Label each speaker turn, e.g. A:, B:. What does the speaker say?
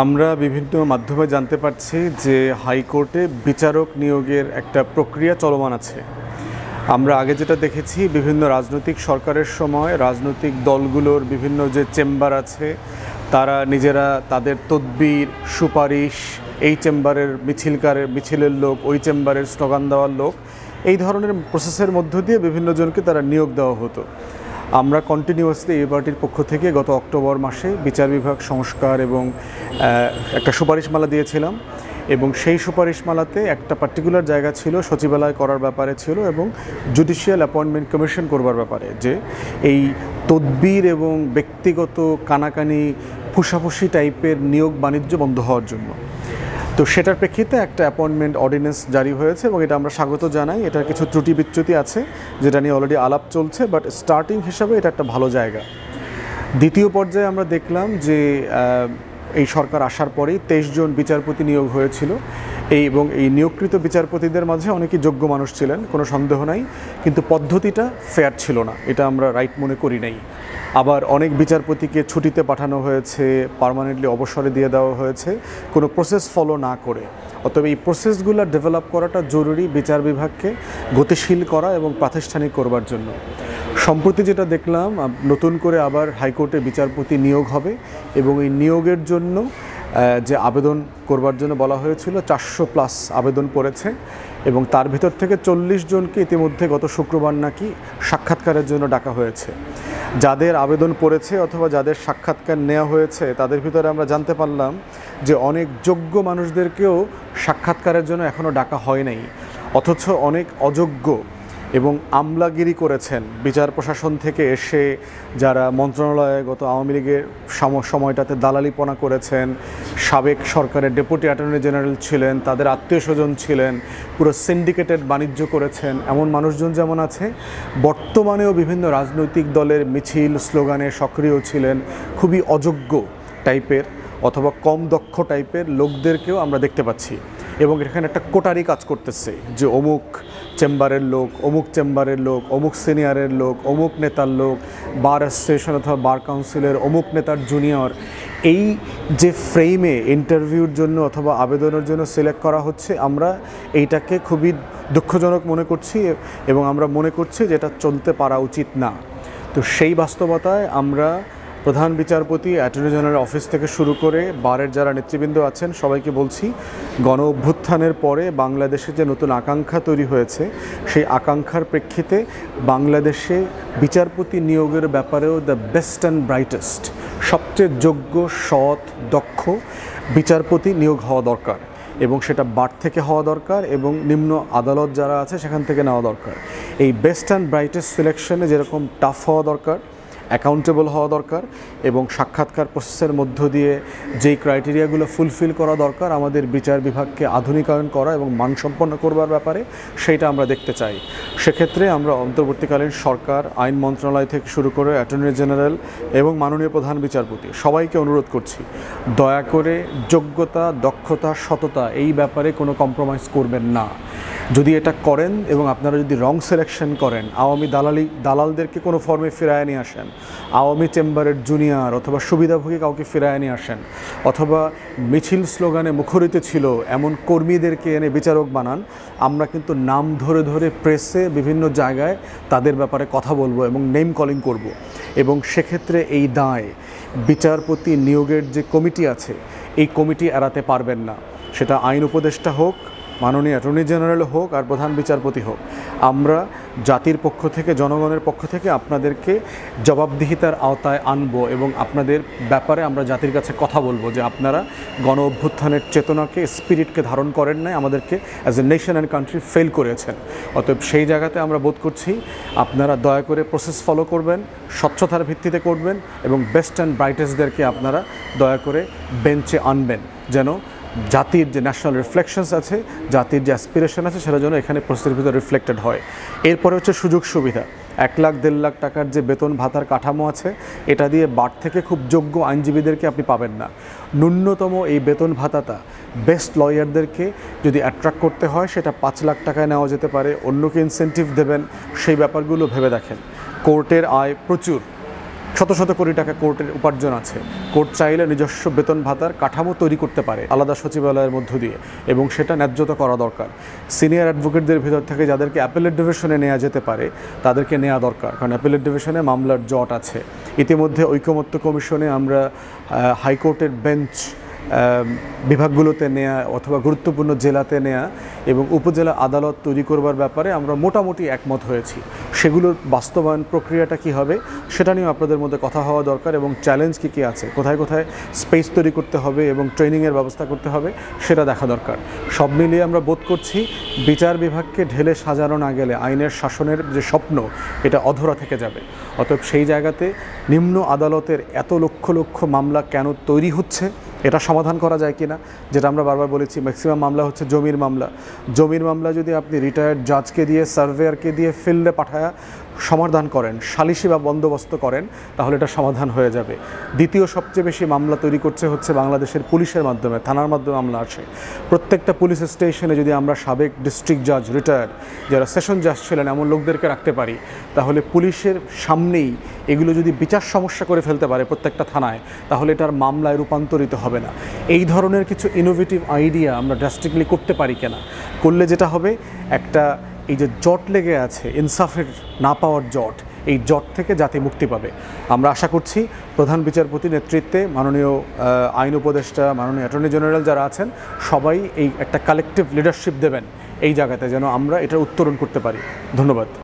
A: আমরা বিভিন্ন মাধ্যমে জানতে পারছি যে হাইকোর্টে বিচারক নিয়োগের একটা প্রক্রিয়া চলমান আছে। আমরা আগে যেটা দেখেছি বিভিন্ন রাজনৈতিক সরকারের সময় রাজনৈতিক দলগুলোর বিভিন্ন যে চেম্বার আছে তারা নিজেরা তাদের তদবির সুপারিশ এই চেম্বারের মিছিলের লোক ওই চেম্বারের স্লোগান দেওয়ার লোক এই ধরনের প্রসেসের মধ্য দিয়ে বিভিন্ন জনকে তারা নিয়োগ দেওয়া হতো। আমরা কন্টিনিউয়াসলি এই পার্টির পক্ষ থেকে গত অক্টোবর মাসে বিচার বিভাগ সংস্কার এবং একটা সুপারিশমালা দিয়েছিলাম এবং সেই সুপারিশমালাতে একটা পার্টিকুলার জায়গা ছিল সচিবালয় করার ব্যাপারে ছিল এবং জুডিশিয়াল অ্যাপয়েন্টমেন্ট কমিশন করবার ব্যাপারে, যে এই তদবির এবং ব্যক্তিগত কানাকানি ফুসাফুসি টাইপের নিয়োগ বাণিজ্য বন্ধ হওয়ার জন্য। তো সেটার প্রেক্ষিতে একটা অ্যাপয়েন্টমেন্ট অর্ডিন্যান্স জারি হয়েছে এবং এটা আমরা স্বাগত জানাই। এটার কিছু ত্রুটি বিচ্যুতি আছে যেটা নিয়ে অলরেডি আলাপ চলছে, বাট স্টার্টিং হিসাবে এটা একটা ভালো জায়গা। দ্বিতীয় পর্যায়ে আমরা দেখলাম যে এই সরকার আসার পরেই 23 জন বিচারপতি নিয়োগ হয়েছিল এবং এই নিয়োগকৃত বিচারপতিদের মাঝে অনেকেই যোগ্য মানুষ ছিলেন, কোনো সন্দেহ নাই, কিন্তু পদ্ধতিটা ফেয়ার ছিল না, এটা আমরা রাইট মনে করি নাই। আবার অনেক বিচারপতিকে ছুটিতে পাঠানো হয়েছে, পার্মানেন্টলি অবসরে দিয়ে দেওয়া হয়েছে কোনো প্রসেস ফলো না করে। অতএব এই প্রসেসগুলো ডেভেলপ করাটা জরুরি বিচার বিভাগকে গতিশীল করা এবং প্রাতিষ্ঠানিক করবার জন্য। সম্প্রতি যেটা দেখলাম, নতুন করে আবার হাইকোর্টে বিচারপতি নিয়োগ হবে এবং এই নিয়োগের জন্য যে আবেদন করবার জন্য বলা হয়েছিল 400+ আবেদন পড়েছে এবং তার ভিতর থেকে 40 জনকে ইতিমধ্যে গত শুক্রবার নাকি সাক্ষাৎকারের জন্য ডাকা হয়েছে। যাদের আবেদন পড়েছে অথবা যাদের সাক্ষাৎকার নেওয়া হয়েছে তাদের ভিতরে আমরা জানতে পারলাম যে অনেক যোগ্য মানুষদেরকেও সাক্ষাৎকারের জন্য এখনও ডাকা হয় নাই, অথচ অনেক অযোগ্য এবং আমলাগিরি করেছেন বিচার প্রশাসন থেকে এসে, যারা মন্ত্রণালয়ে গত আওয়ামী লীগের সময়টাতে দালালিপনা করেছেন, সাবেক সরকারের ডেপুটি অ্যাটর্নি জেনারেল ছিলেন, তাদের আত্মীয় স্বজন ছিলেন, পুরো সিন্ডিকেটেড বাণিজ্য করেছেন, এমন মানুষজন যেমন আছে, বর্তমানেও বিভিন্ন রাজনৈতিক দলের মিছিল স্লোগানে সক্রিয় ছিলেন খুবই অযোগ্য টাইপের অথবা কম দক্ষ টাইপের লোকদেরকেও আমরা দেখতে পাচ্ছি। এবং এখানে একটা কোটারি কাজ করতেছে যে অমুক চেম্বারের লোক, অমুক চেম্বারের লোক, অমুক সিনিয়রের লোক, অমুক নেতার লোক, বার অ্যাসোসিয়েশন অথবা বার কাউন্সিলের অমুক নেতার জুনিয়র, এই যে ফ্রেমে ইন্টারভিউর জন্য অথবা আবেদনের জন্য সিলেক্ট করা হচ্ছে, আমরা এইটাকে খুবই দুঃখজনক মনে করছি এবং আমরা মনে করছি যে এটা চলতে পারা উচিত না। তো সেই বাস্তবতায় আমরা প্রধান বিচারপতি, অ্যাটর্নি জেনারেল অফিস থেকে শুরু করে বারের যারা নেতৃবৃন্দ আছেন সবাইকে বলছি, গণ অভ্যুত্থানের পরে বাংলাদেশে যে নতুন আকাঙ্ক্ষা তৈরি হয়েছে সেই আকাঙ্ক্ষার প্রেক্ষিতে বাংলাদেশে বিচারপতি নিয়োগের ব্যাপারেও দ্য বেস্ট অ্যান্ড ব্রাইটেস্ট, সবচেয়ে যোগ্য, সৎ, দক্ষ বিচারপতি নিয়োগ হওয়া দরকার এবং সেটা বার থেকে হওয়া দরকার এবং নিম্ন আদালত যারা আছে সেখান থেকে নেওয়া দরকার। এই বেস্ট অ্যান্ড ব্রাইটেস্ট সিলেকশনে যেরকম টাফ হওয়া দরকার, অ্যাকাউন্টেবল হওয়া দরকার এবং সাক্ষাৎকার প্রসেসের মধ্য দিয়ে যেই ক্রাইটেরিয়াগুলো ফুলফিল করা দরকার আমাদের বিচার বিভাগকে আধুনিকায়ন করা এবং মানসম্পন্ন করবার ব্যাপারে, সেইটা আমরা দেখতে চাই। সেক্ষেত্রে আমরা অন্তর্বর্তীকালীন সরকার, আইন মন্ত্রণালয় থেকে শুরু করে অ্যাটর্নি জেনারেল এবং মাননীয় প্রধান বিচারপতি সবাইকে অনুরোধ করছি, দয়া করে যোগ্যতা, দক্ষতা, সততা এই ব্যাপারে কোনো কম্প্রোমাইজ করবেন না। যদি এটা করেন এবং আপনারা যদি রং সিলেকশন করেন, আওয়ামী দালালদেরকে কোনো ফর্মে ফিরায় নিয়ে আসেন, আওয়ামী চেম্বারের জুনিয়র অথবা সুবিধাভোগী কাউকে ফিরায় নিয়ে আসেন, অথবা মিছিল স্লোগানে মুখরিত ছিল এমন কর্মীদেরকে এনে বিচারক বানান, আমরা কিন্তু নাম ধরে ধরে প্রেসে বিভিন্ন জায়গায় তাদের ব্যাপারে কথা বলবো এবং নেম কলিং করব। এবং সেক্ষেত্রে এই দায় বিচারপতি নিয়োগের যে কমিটি আছে এই কমিটি এড়াতে পারবেন না, সেটা আইন উপদেষ্টা হোক, মাননীয় অ্যাটর্নি জেনারেল হোক আর প্রধান বিচারপতি হোক। আমরা জাতির পক্ষ থেকে, জনগণের পক্ষ থেকে আপনাদেরকে জবাবদিহিতার আওতায় আনবো এবং আপনাদের ব্যাপারে আমরা জাতির কাছে কথা বলবো যে আপনারা গণ অভ্যুত্থানের চেতনাকে, স্পিরিটকে ধারণ করেন নাই, আমাদেরকে as a nation and country fail করেছেন। অতএব সেই জায়গাতে আমরা বোধ করছি আপনারা দয়া করে প্রসেস ফলো করবেন, স্বচ্ছতার ভিত্তিতে করবেন এবং বেস্ট অ্যান্ড ব্রাইটেস্টদেরকে আপনারা দয়া করে বেঞ্চে আনবেন, যেন জাতির যে ন্যাশনাল রিফ্লেকশনস আছে, জাতির যে অ্যাসপিরেশন আছে সেটা যেন এখানে প্রসেসের ভিতরে রিফ্লেক্টেড হয়। এরপরে হচ্ছে সুযোগ সুবিধা। 1 লাখ 1.5 লাখ টাকার যে বেতন ভাতার কাঠামো আছে এটা দিয়ে বার থেকে খুব যোগ্য আইনজীবীদেরকে আপনি পাবেন না। ন্যূনতম এই বেতন ভাতাটা বেস্ট লয়ারদেরকে যদি অ্যাট্রাক্ট করতে হয় সেটা 5 লাখ টাকায় নেওয়া যেতে পারে। অন্যকে ইনসেন্টিভ দেবেন, সেই ব্যাপারগুলো ভেবে দেখেন। কোর্টের আয় প্রচুর, শত শত কোটি টাকা কোর্টের উপার্জন আছে। কোর্ট চাইলে নিজস্ব বেতন ভাতার কাঠামো তৈরি করতে পারে আলাদা সচিবালয়ের মধ্য দিয়ে, এবং সেটা ন্যায্যতা করা দরকার। সিনিয়র অ্যাডভোকেটদের ভিতর থেকে যাদেরকে অ্যাপেলেট ডিভিশনে নেওয়া যেতে পারে তাদেরকে নেওয়া দরকার, কারণ অ্যাপেলেট ডিভিশনে মামলার জট আছে। ইতিমধ্যে ঐকমত্য কমিশনে আমরা হাইকোর্টের বেঞ্চ বিভাগগুলোতে নেয়া অথবা গুরুত্বপূর্ণ জেলাতে নেয়া এবং উপজেলা আদালত তৈরি করবার ব্যাপারে আমরা মোটামুটি একমত হয়েছি। সেগুলোর বাস্তবায়ন প্রক্রিয়াটা কী হবে সেটা নিয়েও আপনাদের মধ্যে কথা হওয়া দরকার, এবং চ্যালেঞ্জ কী কী আছে, কোথায় কোথায় স্পেস তৈরি করতে হবে এবং ট্রেনিংয়ের ব্যবস্থা করতে হবে সেটা দেখা দরকার। সব মিলিয়ে আমরা বোধ করছি বিচার বিভাগকে ঢেলে সাজানো না গেলে আইনের শাসনের যে স্বপ্ন এটা অধরা থেকে যাবে। অতএব সেই জায়গাতে নিম্ন আদালতের এত লক্ষ লক্ষ মামলা কেন তৈরি হচ্ছে এটা সমাধান করা যায় কিনা, যেটা আমরা বারবার বলেছি ম্যাক্সিমাম মামলা হচ্ছে জমির মামলা। জমির মামলা যদি আপনি রিটায়ার্ড জাজকে দিয়ে সার্ভেয়ারকে দিয়ে ফিল্ডে পাঠায়া সমাধান করেন, সালিশি বা বন্দোবস্ত করেন, তাহলে এটা সমাধান হয়ে যাবে। দ্বিতীয় সবচেয়ে বেশি মামলা তৈরি করছে হচ্ছে বাংলাদেশের পুলিশের মাধ্যমে, থানার মাধ্যমে মামলা আসে। প্রত্যেকটা পুলিশ স্টেশনে যদি আমরা সাবেক ডিস্ট্রিক্ট জাজ, রিটায়ার্ড যারা সেশন জাজ ছিলেন এমন লোকদেরকে রাখতে পারি, তাহলে পুলিশের সামনেই এগুলো যদি বিচার সমস্যা করে ফেলতে পারে প্রত্যেকটা থানায়, তাহলে এটার মামলায় রূপান্তরিত হবে না। এই ধরনের কিছু ইনোভেটিভ আইডিয়া আমরা ড্রাস্টিকলি করতে পারি কিনা, করলে যেটা হবে একটা এই যে জট লেগে আছে ইনসাফের না পাওয়ার জট, এই জট থেকে জাতি মুক্তি পাবে। আমরা আশা করছি প্রধান বিচারপতি নেতৃত্বে মাননীয় আইন উপদেষ্টা, মাননীয় অ্যাটর্নি জেনারেল যারা আছেন সবাই এই একটা কালেকটিভ লিডারশিপ দেবেন এই জায়গাতে, যেন আমরা এটার উত্তরণ করতে পারি। ধন্যবাদ।